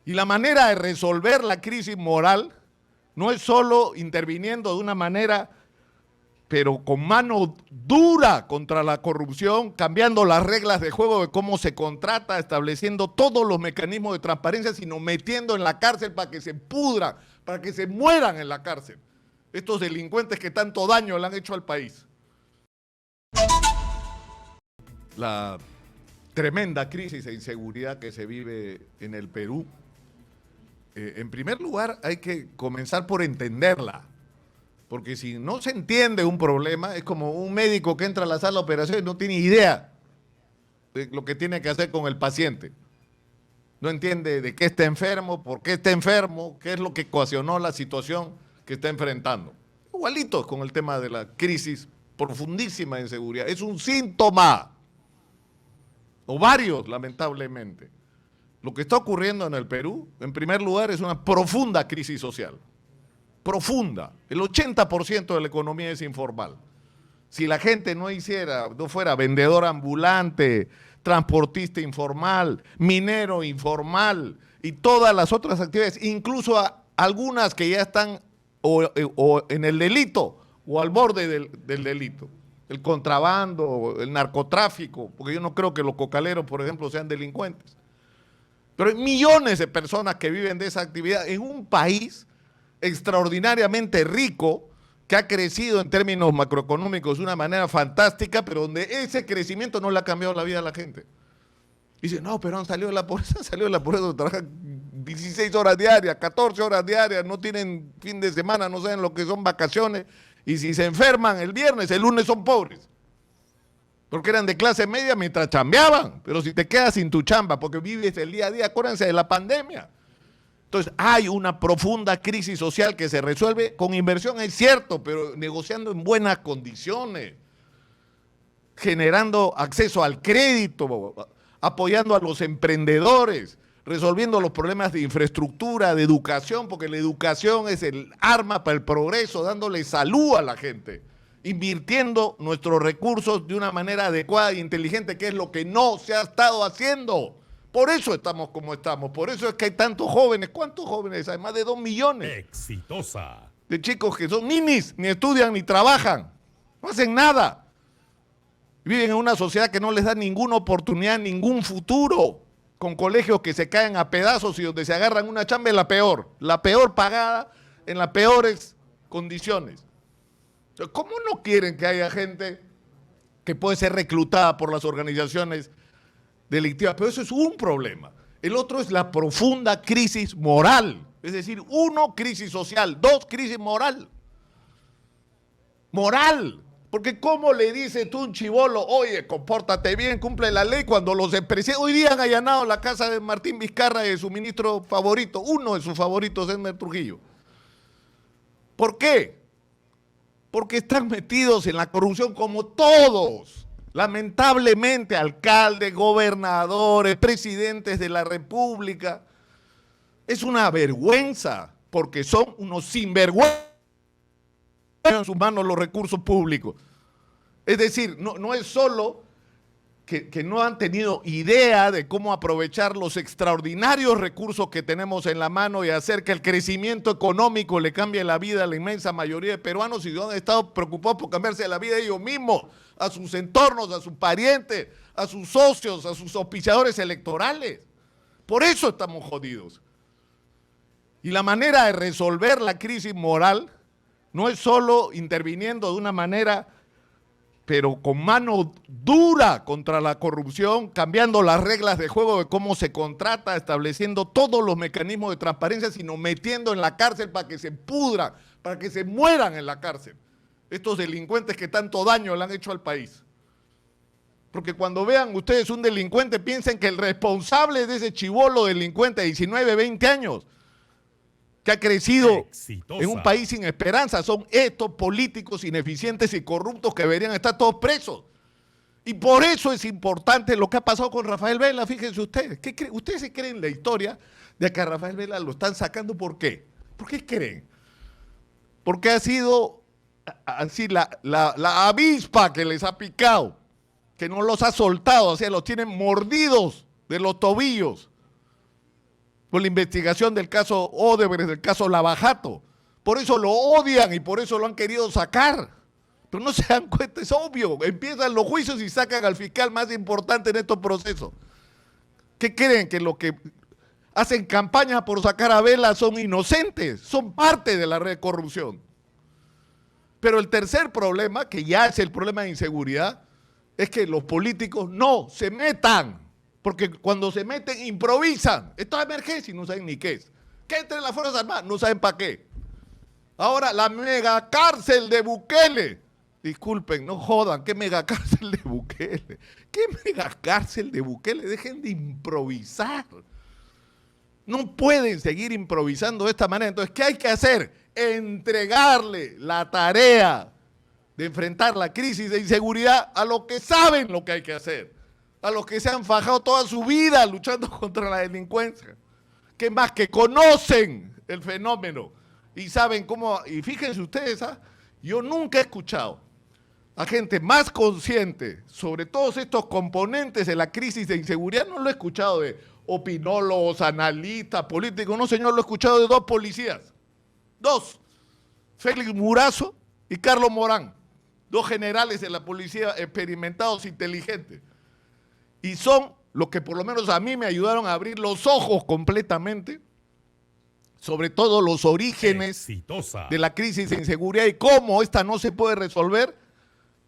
Y la manera de resolver la crisis moral no es solo interviniendo de una manera, pero con mano dura contra la corrupción, cambiando las reglas de juego de cómo se contrata, estableciendo todos los mecanismos de transparencia, sino metiendo en la cárcel para que se pudran, para que se mueran en la cárcel. Estos delincuentes que tanto daño le han hecho al país. La tremenda crisis de inseguridad que se vive en el Perú. En primer lugar, hay que comenzar por entenderla, porque si no se entiende un problema, es como un médico que entra a la sala de operaciones y no tiene idea de lo que tiene que hacer con el paciente. No entiende de qué está enfermo, por qué está enfermo, qué es lo que ocasionó la situación que está enfrentando. Igualito con el tema de la crisis profundísima de inseguridad. Es un síntoma, o varios, lamentablemente. Lo que está ocurriendo en el Perú, en primer lugar, es una profunda crisis social. Profunda. El 80% de la economía es informal. Si la gente no fuera vendedor ambulante, transportista informal, minero informal y todas las otras actividades, incluso algunas que ya están o en el delito o al borde del delito. El contrabando, el narcotráfico, porque yo no creo que los cocaleros, por ejemplo, sean delincuentes. Pero hay millones de personas que viven de esa actividad en un país extraordinariamente rico, que ha crecido en términos macroeconómicos de una manera fantástica, pero donde ese crecimiento no le ha cambiado la vida a la gente. Dice, no, pero han salido de la pobreza, trabajan 16 horas diarias, 14 horas diarias, no tienen fin de semana, no saben lo que son vacaciones, y si se enferman el viernes, el lunes son pobres. Porque eran de clase media mientras chambeaban, pero si te quedas sin tu chamba porque vives el día a día, acuérdense de la pandemia. Entonces hay una profunda crisis social que se resuelve con inversión, es cierto, pero negociando en buenas condiciones, generando acceso al crédito, apoyando a los emprendedores, resolviendo los problemas de infraestructura, de educación, porque la educación es el arma para el progreso, dándole salud a la gente, invirtiendo nuestros recursos de una manera adecuada e inteligente, que es lo que no se ha estado haciendo. Por eso estamos como estamos, por eso es que hay tantos jóvenes. ¿Cuántos jóvenes hay? Más de 2 millones. Exitosa. De chicos que son ninis, ni estudian ni trabajan, no hacen nada. Viven en una sociedad que no les da ninguna oportunidad, ningún futuro, con colegios que se caen a pedazos y donde se agarran una chamba es la peor pagada, en las peores condiciones. ¿Cómo no quieren que haya gente que puede ser reclutada por las organizaciones delictivas? Pero eso es un problema. El otro es la profunda crisis moral. Es decir, 1, crisis social, 2, crisis moral. Moral. Porque ¿cómo le dices tú a un chibolo, oye, compórtate bien, cumple la ley, cuando los presidentes hoy día han allanado la casa de Martín Vizcarra y de su ministro favorito, uno de sus favoritos, Edmer Trujillo? ¿Por qué? Porque están metidos en la corrupción como todos. Lamentablemente, alcaldes, gobernadores, presidentes de la República. Es una vergüenza, porque son unos sinvergüenzas en sus manos los recursos públicos. Es decir, no es solo que no han tenido idea de cómo aprovechar los extraordinarios recursos que tenemos en la mano y hacer que el crecimiento económico le cambie la vida a la inmensa mayoría de peruanos, y han estado preocupados por cambiarse la vida ellos mismos, a sus entornos, a sus parientes, a sus socios, a sus auspiciadores electorales. Por eso estamos jodidos. Y la manera de resolver la crisis moral no es solo interviniendo de una manera, pero con mano dura contra la corrupción, cambiando las reglas de juego de cómo se contrata, estableciendo todos los mecanismos de transparencia, sino metiendo en la cárcel para que se pudran, para que se mueran en la cárcel. Estos delincuentes que tanto daño le han hecho al país. Porque cuando vean ustedes un delincuente, piensen que el responsable de ese chibolo delincuente de 19, 20 años, que ha crecido Exitosa. en un país sin esperanza, son estos políticos ineficientes y corruptos que deberían estar todos presos. Y por eso es importante lo que ha pasado con Rafael Vela. Fíjense ustedes, ¿ustedes se creen la historia de que a Rafael Vela lo están sacando? ¿Por qué? ¿Por qué creen? Porque ha sido así la avispa que les ha picado, que no los ha soltado, o sea, los tienen mordidos de los tobillos. por la investigación del caso Odebrecht, del caso Lavajato. Por eso lo odian y por eso lo han querido sacar. Pero no se dan cuenta, es obvio. Empiezan los juicios y sacan al fiscal más importante en estos procesos. ¿Qué creen? Que lo que hacen campaña por sacar a Vela son inocentes, son parte de la red de corrupción. Pero el tercer problema, que ya es el problema de inseguridad, es que los políticos no se metan, porque cuando se meten improvisan. Esto es emergencia y no saben ni qué es. Que entren las Fuerzas Armadas, no saben para qué. Ahora, la megacárcel de Bukele. Disculpen, no jodan, ¿qué megacárcel de Bukele? ¿Qué megacárcel de Bukele? Dejen de improvisar. No pueden seguir improvisando de esta manera. Entonces, ¿qué hay que hacer? Entregarle la tarea de enfrentar la crisis de inseguridad a los que saben lo que hay que hacer, a los que se han fajado toda su vida luchando contra la delincuencia, que más que conocen el fenómeno y saben cómo, y fíjense ustedes, yo nunca he escuchado a gente más consciente sobre todos estos componentes de la crisis de inseguridad, no lo he escuchado de opinólogos, analistas, políticos, no señor, lo he escuchado de dos policías, dos, Félix Murazo y Carlos Morán, dos generales de la policía experimentados, inteligentes, y son los que por lo menos a mí me ayudaron a abrir los ojos completamente, sobre todo los orígenes de la crisis de inseguridad y cómo esta no se puede resolver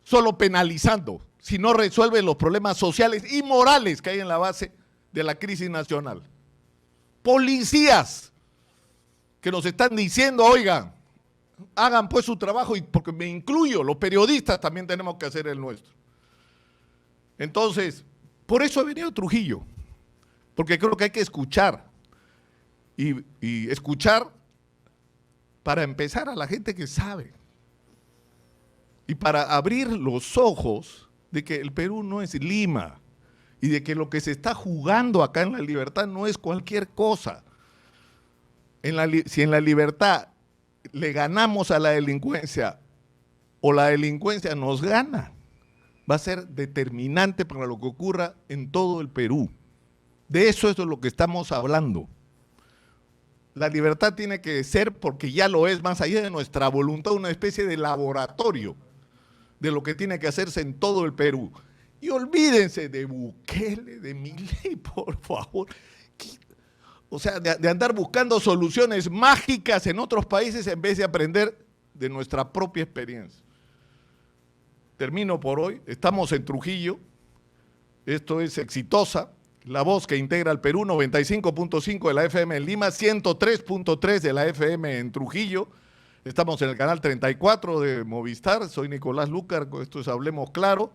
solo penalizando, si no resuelve los problemas sociales y morales que hay en la base de la crisis nacional. Policías que nos están diciendo, oigan, hagan pues su trabajo, y porque me incluyo, los periodistas también tenemos que hacer el nuestro. Entonces, por eso he venido a Trujillo, porque creo que hay que escuchar, y escuchar para empezar a la gente que sabe, y para abrir los ojos de que el Perú no es Lima, y de que lo que se está jugando acá en la libertad no es cualquier cosa. Si en la libertad le ganamos a la delincuencia o la delincuencia nos gana, va a ser determinante para lo que ocurra en todo el Perú. De eso es de lo que estamos hablando. La libertad tiene que ser, porque ya lo es, más allá de nuestra voluntad, una especie de laboratorio de lo que tiene que hacerse en todo el Perú. Y olvídense de Bukele, de Milei, por favor. O sea, de andar buscando soluciones mágicas en otros países en vez de aprender de nuestra propia experiencia. Termino por hoy. Estamos en Trujillo. Esto es Exitosa, la voz que integra el Perú, 95.5 de la FM en Lima, 103.3 de la FM en Trujillo. Estamos en el canal 34 de Movistar. Soy Nicolás Lucar, esto es Hablemos Claro.